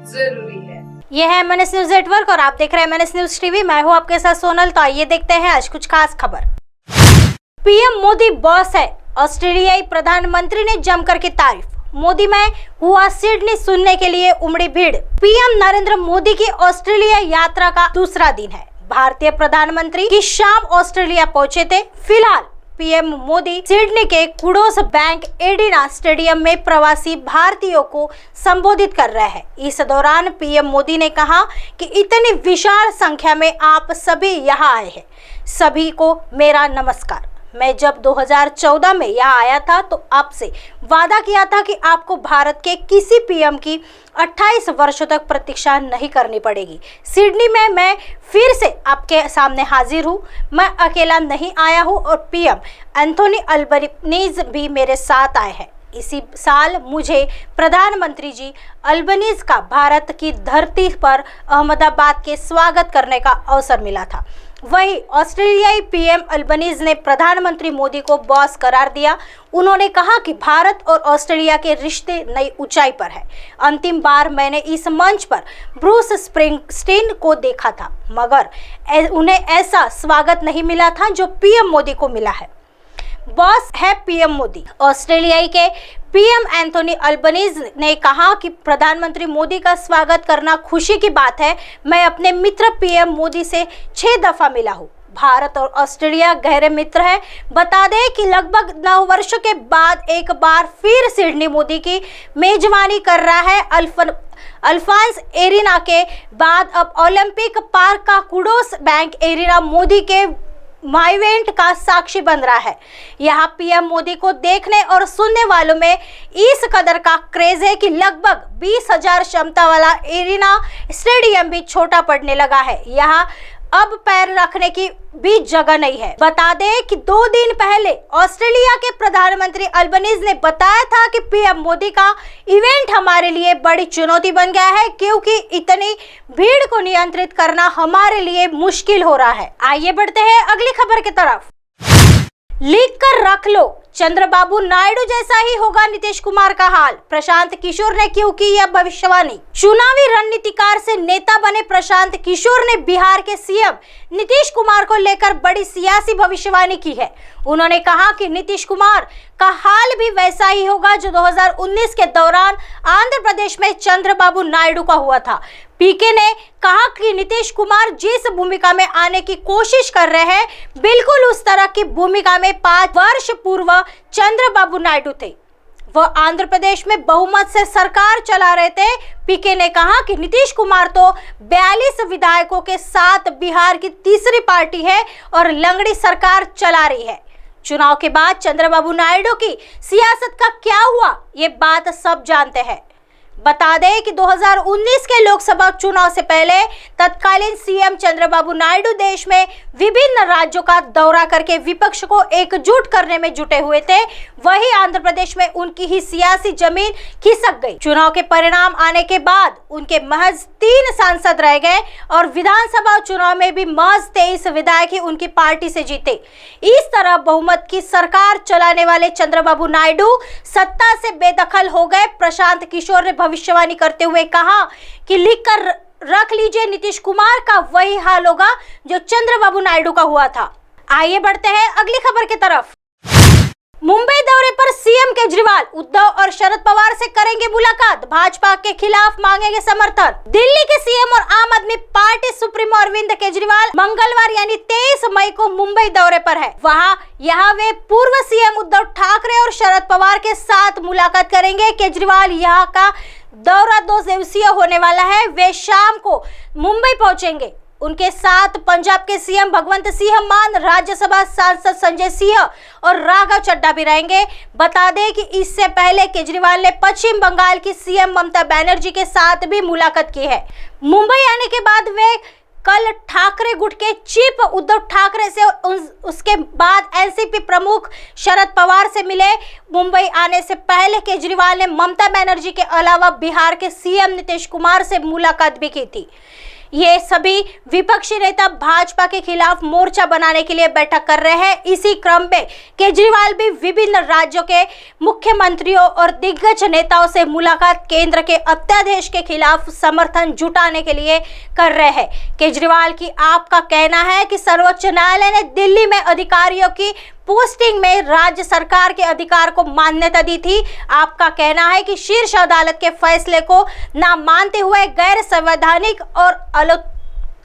जरूरी है। ये है MNS न्यूज नेटवर्क और आप देख रहे हैं MNS न्यूज टीवी। मैं हूं आपके साथ सोनल। तो आइए देखते हैं आज कुछ खास खबर। पीएम मोदी बॉस है, ऑस्ट्रेलियाई प्रधानमंत्री ने जमकर की तारीफ। मोदी में हुआ सिडनी सुनने के लिए उमड़ी भीड़। पीएम नरेंद्र मोदी की ऑस्ट्रेलिया यात्रा का दूसरा दिन है। भारतीय प्रधानमंत्री की शाम ऑस्ट्रेलिया पहुंचे थे। फिलहाल पीएम मोदी सिडनी के कुडोस बैंक एरिना स्टेडियम में प्रवासी भारतीयों को संबोधित कर रहे हैं। इस दौरान पीएम मोदी ने कहा कि इतनी विशाल संख्या में आप सभी यहाँ आए हैं, सभी को मेरा नमस्कार। मैं जब 2014 में यहाँ आया था तो आपसे वादा किया था कि आपको भारत के किसी पीएम की 28 वर्षों तक प्रतीक्षा नहीं करनी पड़ेगी। सिडनी में मैं फिर से आपके सामने हाजिर हूँ। मैं अकेला नहीं आया हूँ और पीएम एंथोनी अल्बनीज भी मेरे साथ आए हैं। इसी साल मुझे प्रधानमंत्री जी अल्बनीज का भारत की धरती पर अहमदाबाद के स्वागत करने का अवसर मिला था। वहीं ऑस्ट्रेलियाई पीएम अल्बनीज ने प्रधानमंत्री मोदी को बॉस करार दिया। उन्होंने कहा कि भारत और ऑस्ट्रेलिया के रिश्ते नई ऊंचाई पर है। अंतिम बार मैंने इस मंच पर ब्रूस स्प्रिंगस्टीन को देखा था, मगर उन्हें ऐसा स्वागत नहीं मिला था जो पीएम मोदी को मिला है। बॉस है पीएम मोदी। ऑस्ट्रेलियाई के पीएम एंथोनी अल्बनीज ने कहा कि प्रधानमंत्री मोदी का स्वागत करना खुशी की बात है। मैं अपने मित्र पीएम मोदी से 6 दफा मिला हूँ। भारत और ऑस्ट्रेलिया गहरे मित्र हैं। बता दें कि लगभग 9 वर्षों के बाद एक बार फिर सिडनी मोदी की मेजबानी कर रहा है। अल्फांस एरिना के बाद अब ओलंपिक पार्क का कुडोस बैंक एरिना मोदी के इवेंट का साक्षी बन रहा है। यहाँ पीएम मोदी को देखने और सुनने वालों में इस कदर का क्रेज है कि लगभग 20,000 क्षमता वाला एरिना स्टेडियम भी छोटा पड़ने लगा है। यहाँ अब पैर रखने की भी जगह नहीं है। बता दें कि 2 दिन पहले ऑस्ट्रेलिया के प्रधानमंत्री अल्बनीज ने बताया था कि पीएम मोदी का इवेंट हमारे लिए बड़ी चुनौती बन गया है, क्योंकि इतनी भीड़ को नियंत्रित करना हमारे लिए मुश्किल हो रहा है। आइए बढ़ते हैं अगली खबर की तरफ। लिख कर रख लो, चंद्रबाबू नायडू जैसा ही होगा नीतीश कुमार का हाल। प्रशांत किशोर ने क्यों की यह भविष्यवाणी? चुनावी रणनीतिकार से नेता बने प्रशांत किशोर ने बिहार के सीएम नीतीश कुमार को लेकर बड़ी सियासी भविष्यवाणी की है। उन्होंने कहा कि नीतीश कुमार का हाल भी वैसा ही होगा जो 2019 के दौरान आंध्र प्रदेश में चंद्रबाबू नायडू का हुआ था। पीके ने कहा कि नीतीश कुमार जिस भूमिका में आने की कोशिश कर रहे हैं, बिल्कुल उस तरह की भूमिका में 5 वर्ष पूर्व चंद्रबाबू नायडू थे। वह आंध्र प्रदेश में बहुमत से सरकार चला रहे थे। पीके ने कहा कि नीतीश कुमार तो 42 विधायकों के साथ बिहार की तीसरी पार्टी है और लंगड़ी सरकार चला रही है। चुनाव के बाद चंद्रबाबू नायडू की सियासत का क्या हुआ, ये बात सब जानते हैं। बता दें कि 2019 के लोकसभा चुनाव से पहले तत्कालीन सीएम चंद्रबाबू नायडू देश में विभिन्न राज्यों का दौरा करके विपक्ष को एकजुट करने में जुटे हुए थे। वहीं आंध्र प्रदेश में उनकी ही सियासी जमीन खिसक गई। चुनाव के परिणाम आने के बाद उनके महज 3 सांसद रह गए और विधानसभा चुनाव में भी महज 23 विधायक ही उनकी पार्टी से जीते। इस तरह बहुमत की सरकार चलाने वाले चंद्रबाबू नायडू सत्ता से बेदखल हो गए। प्रशांत किशोर ने भविष्यवाणी करते हुए कहा कि लिख कर रख लीजिए, नीतीश कुमार का वही हाल होगा जो चंद्रबाबू नायडू का हुआ था। आइए बढ़ते हैं अगली खबर की तरफ। मुंबई दौरे पर सीएम केजरीवाल उद्धव और शरद पवार से करेंगे मुलाकात। भाजपा के खिलाफ मांगेंगे समर्थन। दिल्ली के सीएम और आम आदमी पार्टी सुप्रीमो अरविंद केजरीवाल मंगलवार यानी 23 मई को मुंबई दौरे पर है। यहाँ वे पूर्व सीएम उद्धव ठाकरे और शरद पवार के साथ मुलाकात करेंगे। केजरीवाल यहाँ का दौरा 2 दिवसीय होने वाला है। वे शाम को मुंबई पहुंचेंगे। उनके साथ पंजाब के सीएम भगवंत सिंह मान, राज्यसभा सांसद संजय सिंह और राघव चड्ढा भी रहेंगे। बता दें कि इससे पहले केजरीवाल ने पश्चिम बंगाल की सीएम ममता बनर्जी के साथ भी मुलाकात की है। मुंबई आने के बाद वे कल ठाकरे गुट के चीफ उद्धव ठाकरे से उसके बाद एनसीपी प्रमुख शरद पवार से मिले। मुंबई आने से पहले केजरीवाल ने ममता बनर्जी के अलावा बिहार के सीएम नीतीश कुमार से मुलाकात भी की थी। ये सभी विपक्षी नेता भाजपा के खिलाफ मोर्चा बनाने के लिए बैठक कर रहे हैं। इसी क्रम में केजरीवाल भी विभिन्न राज्यों के मुख्यमंत्रियों और दिग्गज नेताओं से मुलाकात केंद्र के अध्यादेश के खिलाफ समर्थन जुटाने के लिए कर रहे हैं। केजरीवाल की आपका कहना है कि सर्वोच्च न्यायालय ने दिल्ली में अधिकारियों की पोस्टिंग में राज्य सरकार के अधिकार को मान्यता दी थी। आपका कहना है कि शीर्ष अदालत के फैसले को ना मानते हुए गैर संवैधानिक और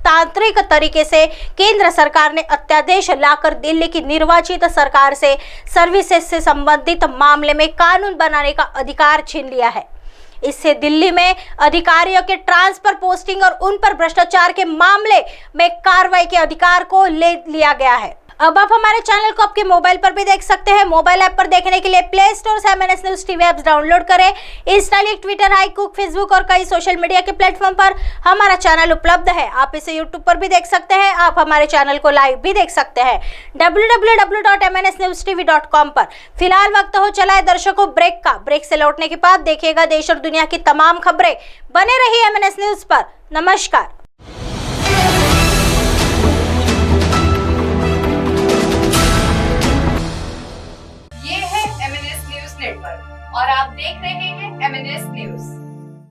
तांत्रिक तरीके से केंद्र सरकार ने अध्यादेश लाकर दिल्ली की निर्वाचित सरकार से सर्विसेज से संबंधित मामले में कानून बनाने का अधिकार छीन लिया है। इससे दिल्ली में अधिकारियों के ट्रांसफर, पोस्टिंग और उन पर भ्रष्टाचार के मामले में कार्रवाई के अधिकार को ले लिया गया है। अब आप हमारे चैनल को आपके मोबाइल पर भी देख सकते हैं। मोबाइल ऐप पर देखने के लिए प्ले स्टोर से MNS news TV apps download करें। इंस्टा, ट्विटर, हाईकुक, फेसबुक और कई सोशल मीडिया के प्लेटफॉर्म पर हमारा चैनल उपलब्ध है। आप इसे यूट्यूब पर भी देख सकते हैं। आप हमारे चैनल को लाइव भी देख सकते हैं www.mnsnewstv.com पर। फिलहाल वक्त हो चला है दर्शकों ब्रेक का। ब्रेक से लौटने के बाद देखिएगा देश और दुनिया की तमाम खबरें। बने रहिए MNS न्यूज पर। नमस्कार। और आप देख रहे हैं MNS न्यूज।